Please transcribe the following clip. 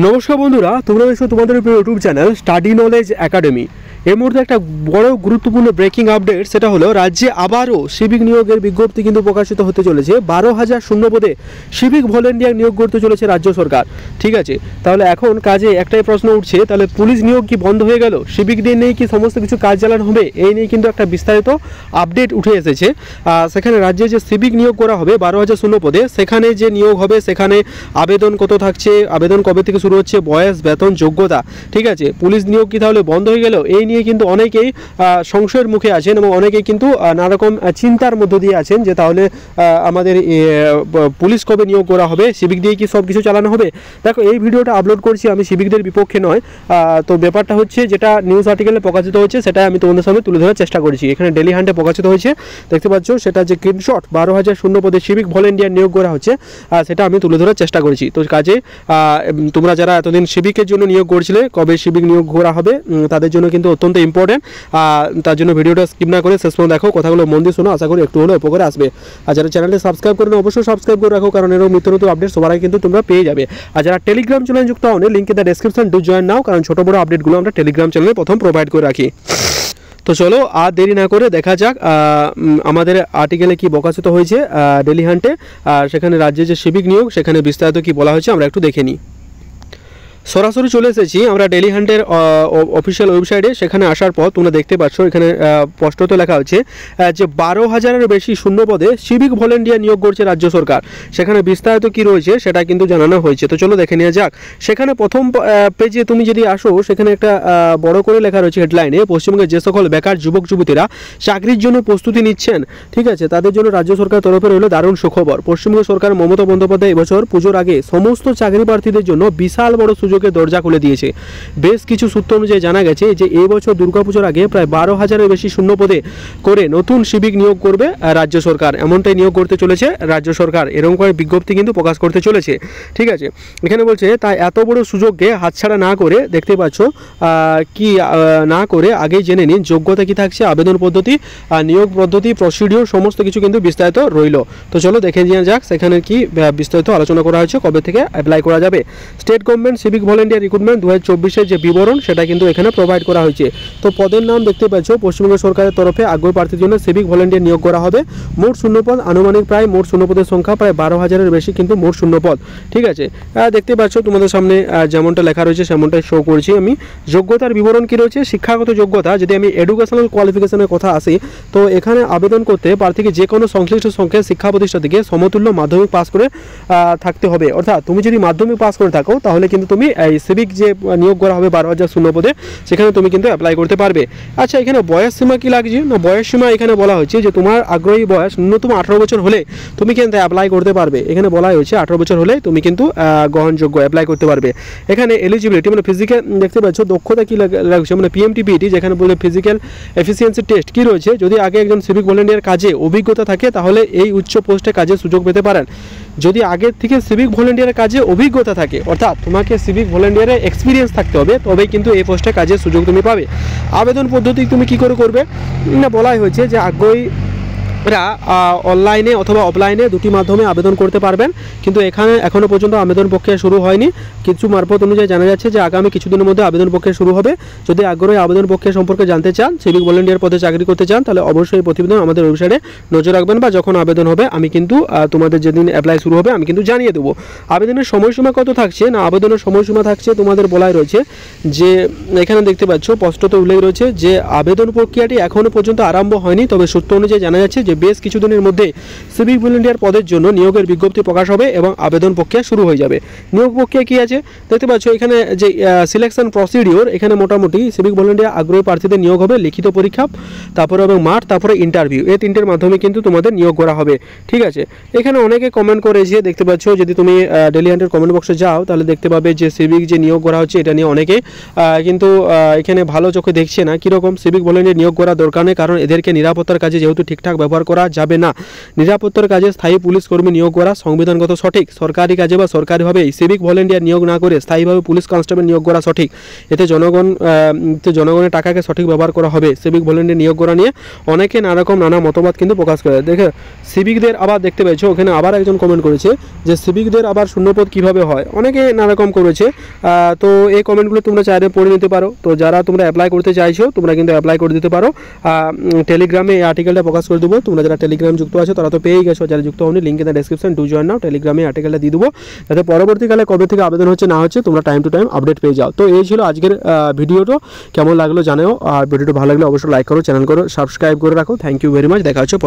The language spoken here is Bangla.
নমস্কার বন্ধুরা, তোমরা দেখছো তোমাদের YouTube channel study knowledge academy. এই মুহূর্তে একটা বড় গুরুত্বপূর্ণ ব্রেকিং আপডেট, সেটা হলো রাজ্যে আবারও সিভিক নিয়োগের বিজ্ঞপ্তি কিন্তু প্রকাশিত হতে চলেছে। 12,000 শূন্য পদে সিভিক ভলেন্টিয়ার নিয়োগ করতে চলেছে রাজ্য সরকার। ঠিক আছে, তাহলে এখন কাজে একটাই প্রশ্ন উঠছে, তাহলে পুলিশ নিয়োগ কি বন্ধ হয়ে গেল? সিভিকদের নিয়ে কি সমস্ত কিছু কাজ চালানো হবে? এই নিয়ে কিন্তু একটা বিস্তারিত আপডেট উঠে এসেছে। সেখানে রাজ্যে যে সিভিক নিয়োগ করা হবে 12,000 শূন্য পদে, সেখানে যে নিয়োগ হবে সেখানে আবেদন কত থাকছে, আবেদন কবে থেকে শুরু হচ্ছে, বয়স, বেতন, যোগ্যতা। ঠিক আছে, পুলিশ নিয়োগ কি তাহলে বন্ধ হয়ে গেল? এই নিয়ে কিন্তু অনেকেই সংশয়ের মুখে আছেন এবং অনেকেই কিন্তু নানারকম চিন্তার মধ্য দিয়ে আছেন যে তাহলে আমাদের পুলিশ কবে নিয়োগ করা হবে, সিভিক দিয়ে কি সব কিছু চালানো হবে। দেখো, এই ভিডিওটা আপলোড করছি আমি সিভিকদের বিপক্ষে নয়, তো ব্যাপারটা হচ্ছে যেটা নিউজ আর্টিকেলে প্রকাশিত হচ্ছে সেটা আমি তোমাদের সামনে তুলে ধরার চেষ্টা করেছি। এখানে ডেলি হান্টে প্রকাশিত হয়েছে, দেখতে পাচ্ছ, সেটা যে স্ক্রিনশট 12,000 শূন্য পদে সিভিক ভলেন্টিয়ার নিয়োগ করা হচ্ছে সেটা আমি তুলে ধরার চেষ্টা করেছি। তো কাজে তোমরা যারা এতদিন সিভিকের জন্য নিয়োগ করছিলে, কবে সিভিক নিয়োগ করা হবে তাদের জন্য কিন্তু অত্যন্ত ইম্পর্টেন্ট। তার জন্য ভিডিওটা স্কিপ না করে শেষ পর্যন্ত দেখো, কথাগুলো মন দিয়ে শোনো, আশা করি একটু হলেও উপকারে আসবে। আর যারা চ্যানেলটি সাবস্ক্রাইব করেন অবশ্যই সাবস্ক্রাইব করে রাখো, কারণ এরকম নিত্য নতুন আপডেট সবার আগে কিন্তু তোমরা পেয়ে যাবে। আর যারা টেলিগ্রাম চ্যানেল যুক্ত হন, link in the description, do join নাও, কারণ ছোটো বড়ো আপডেটগুলো আমরা টেলিগ্রাম চ্যানেলে প্রথম প্রোভাইড করে রাখি। তো চলো আর দেরি না করে দেখা যাক আমাদের আর্টিকেলে কি প্রকাশিত হয়েছে ডেলি হান্টে, আর সেখানে রাজ্যে যে সিভিক নিয়োগ সেখানে বিস্তারিত কি বলা হয়েছে আমরা একটু দেখে নিই। সরাসরি চলে এসেছি আমরা ডেলি হান্টের অফিসিয়াল ওয়েবসাইটে। সেখানে আসার পর তোমরা দেখতে পাচ্ছ এখানে স্পষ্টত লেখা হচ্ছে যে 12,000-এর বেশি শূন্য পদে সিভিক ভলেন্টিয়ার নিয়োগ করছে রাজ্য সরকার। সেখানে বিস্তারিত কি রয়েছে সেটা কিন্তু জানানো হয়েছে। তো চলো দেখে নেওয়া যাক। সেখানে প্রথম পেজে তুমি যদি আসো, সেখানে একটা বড় করে লেখা রয়েছে হেডলাইনে, পশ্চিমবঙ্গের যে সকল বেকার যুবক যুবতীরা চাকরির জন্য প্রস্তুতি নিচ্ছেন, ঠিক আছে, তাদের জন্য রাজ্য সরকার তরফে রইল দারুণ সুখবর। পশ্চিমবঙ্গ সরকার মমতা বন্দ্যোপাধ্যায় এবছর পুজোর আগে সমস্ত চাকরি প্রার্থীদের জন্য বিশাল বড় সুযোগের দরজা খুলে দিয়েছে। বেশ কিছু সূত্র অনুযায়ী জানা গেছে যে এই বছর দুর্গাপুজোর আগে প্রায় 12,000-এর বেশি শূন্য পদে করে নতুন সিভিক নিয়োগ করবে রাজ্য সরকার। এমনটাই নিয়োগ করতে চলেছে রাজ্য সরকার, এরকম করে বিজ্ঞপ্তি কিন্তু প্রকাশ করতে চলেছে। ঠিক আছে, এখানে বলছে তাই এত বড় সুযোগকে হাতছাড়া না করে, দেখতে পাচ্ছ, কি না করে আগেই জেনে নিন যোগ্যতা কি থাকছে, আবেদন পদ্ধতি, নিয়োগ পদ্ধতি, প্রসিডিওর, সমস্ত কিছু কিন্তু বিস্তারিত রইল। তো চলো দেখে নেওয়া যাক সেখানে কি বিস্তারিত আলোচনা করা হয়েছে, কবে থেকে অ্যাপ্লাই করা যাবে। State government civic volunteer recruitment 2024-এর যে বিবরণ সেটা কিন্তু এখানে প্রোভাইড করা হয়েছে। তো পদের নাম দেখতে পাচ্ছ, পশ্চিমবঙ্গ সরকারের তরফে আগ্রহী প্রার্থীর জন্য সিভিক ভলেন্টিয়ার নিয়োগ করা হবে। মোট শূন্যপদ আনুমানিক প্রায় মোট শূন্যপদের সংখ্যা প্রায় 12,000-এর বেশি কিন্তু মোট শূন্যপদ। ঠিক আছে, দেখতে পাচ্ছ তোমাদের সামনে যেমনটা লেখা রয়েছে সেমনটাই শো করছি আমি। যোগ্যতার বিবরণ কি রয়েছে, শিক্ষাগত যোগ্যতা, যদি আমি এডুকেশনাল কোয়ালিফিকেশনের কথা আসি, তো এখানে আবেদন করতে প্রার্থীকে যে কোনো সংশ্লিষ্ট সংখ্যার শিক্ষা প্রতিষ্ঠান থেকে সমতুল্য মাধ্যমিক পাস করে থাকতে হবে। অর্থাৎ তুমি যদি মাধ্যমিক পাস করে থাকো তাহলে কিন্তু তুমি এই সিভিক যে নিয়োগ করা হবে 12,000 শূন্য পদে, সেখানে তুমি কিন্তু অ্যাপ্লাই করতে পারবে। আচ্ছা, এখানে বয়স সীমা কি লাগছে না, বয়স সীমা এখানে বলা হচ্ছে যে তোমার আগ্রহী বয়স ন্যূনতম 18 বছর হলে তুমি কিন্তু অ্যাপ্লাই করতে পারবে। এখানে বলা হয়েছে 18 বছর হলে তুমি কিন্তু গ্রহণযোগ্য অ্যাপ্লাই করতে পারবে। এখানে এলিজিবিলিটি মানে ফিজিক্যাল, দেখতে পাচ্ছ, দক্ষতা কি লাগছে মানে PMTPT, যেখানে বলে ফিজিক্যাল এফিসিয়েন্সি টেস্ট কি রয়েছে, যদি আগে একজন সিভিক ভলেন্টিয়ার কাজে অভিজ্ঞতা থাকে তাহলে এই উচ্চ পোস্টে কাজের সুযোগ পেতে পারেন। যদি আগের থেকে সিভিক ভলেন্টিয়ারের কাজে অভিজ্ঞতা থাকে, অর্থাৎ তোমাকে সিভিক ভলেন্টিয়ারের এক্সপিরিয়েন্স থাকতে হবে, তবেই কিন্তু এই পোস্টে কাজের সুযোগ তুমি পাবে। আবেদন পদ্ধতি তুমি কি করে করবে না, বলাই হয়েছে যে আগ্রহী অনলাইনে অথবা অফলাইনে দুটি মাধ্যমে আবেদন করতে পারবেন, কিন্তু এখানে এখনও পর্যন্ত আবেদন প্রক্রিয়া শুরু হয়নি। কিছু মারফত অনুযায়ী জানা যাচ্ছে যে আগামী কিছুদিনের মধ্যে আবেদন প্রক্রিয়া শুরু হবে। যদি আগ্রহী আবেদন প্রক্রিয়া সম্পর্কে জানতে চান, সিভিক ভলেন্টিয়ার পদে চাকরি করতে চান, তাহলে অবশ্যই প্রতিবেদন আমাদের ওয়েবসাইটে নজর রাখবেন, বা যখন আবেদন হবে আমি কিন্তু তোমাদের যেদিন অ্যাপ্লাই শুরু হবে আমি কিন্তু জানিয়ে দেবো। আবেদনের সময়সীমা কত থাকছে না, আবেদনের সময়সীমা থাকছে তোমাদের বলাই রয়েছে যে এখানে দেখতে পাচ্ছ স্পষ্টত উল্লেখ রয়েছে যে আবেদন প্রক্রিয়াটি এখনও পর্যন্ত আরম্ভ হয়নি, তবে সূত্র অনুযায়ী জানা যাচ্ছে যে বেশ কিছুদিনের মধ্যে সিভিক ভলেন্টিয়ার পদের জন্য নিয়োগের বিজ্ঞপ্তি প্রকাশ হবে এবং আবেদন প্রক্রিয়া শুরু হয়ে যাবে। নিয়োগ প্রক্রিয়া কি আছে দেখতে পাচ্ছ, এখানে যে সিলেকশন প্রসিডিওর, এখানে মোটামুটি সিভিক ভলেন্টিয়ার আগ্রহী প্রার্থীদের নিয়োগ হবে লিখিত পরীক্ষা, তারপরে এবং মাঠ, তারপরে ইন্টারভিউ, এই তিনটের মাধ্যমে কিন্তু তোমাদের নিয়োগ করা হবে। ঠিক আছে, এখানে অনেকে কমেন্ট করেছে, দেখতে পাচ্ছ, যদি তুমি ডেলি হান্টের কমেন্ট বক্সে যাও তাহলে দেখতে পাবে যে সিভিক যে নিয়োগ করা হচ্ছে এটা নিয়ে অনেকে কিন্তু এখানে ভালো চোখে দেখছে না। কীরকম সিভিক ভলেন্টিয়ার নিয়োগ করা দরকার নেই, কারণ এদেরকে নিরাপত্তার কাজে যেহেতু ঠিকঠাক ব্যবহার ব্যবহার করা যাবে না। নিরাপত্তার কাজে স্থায়ী পুলিশ কর্মী নিয়োগ করা সংবিধানগত সঠিক। সরকারি কাজে বা সরকারিভাবে সিভিক ভলেন্টিয়ার নিয়োগ না করে স্থায়ীভাবে পুলিশ কনস্টেবল নিয়োগ করা সঠিক। এতে জনগণের টাকাকে সঠিক ব্যবহার করা হবে। সিভিক ভলেন্টিয়ার নিয়োগ করা নিয়ে অনেকে নানা মতবাদ কিন্তু প্রকাশ করে। দেখে সিভিকদের আবার দেখতে পেয়েছো ওখানে আবার একজন কমেন্ট করেছে যে সিভিকদের আবার শূন্যপদ কিভাবে হয়, অনেকে নানারকম করেছে। তো এই কমেন্টগুলো তোমরা চাইলে পড়ে নিতে পারো। তো যারা তোমরা অ্যাপ্লাই করতে চাইছো তোমরা কিন্তু অ্যাপ্লাই করে দিতে পারো। টেলিগ্রামে এই আর্টিকেলটা প্রকাশ করে দেবো। তোমরা যারা টেলিগ্রাম যুক্ত আছো তারা তো পেয়েই গেছো, যারা যুক্ত হওনি link in the description, do join now. টেলিগ্রামে আর্টিকেলটা দিয়ে দেবো যাতে পরবর্তীকালে কবে থেকে আবেদন হচ্ছে না হচ্ছে তোমরা টাইম টু টাইম আপডেট পেয়ে যাও। তো এই ছিল আজকের ভিডিওটা, কেমন লাগলো জানাও। আর ভিডিওটা ভালো লাগলে অবশ্যই লাইক করো, চ্যানেল করো সাবস্ক্রাইব করে রাখো। Thank you very much. দেখা হচ্ছে পরে।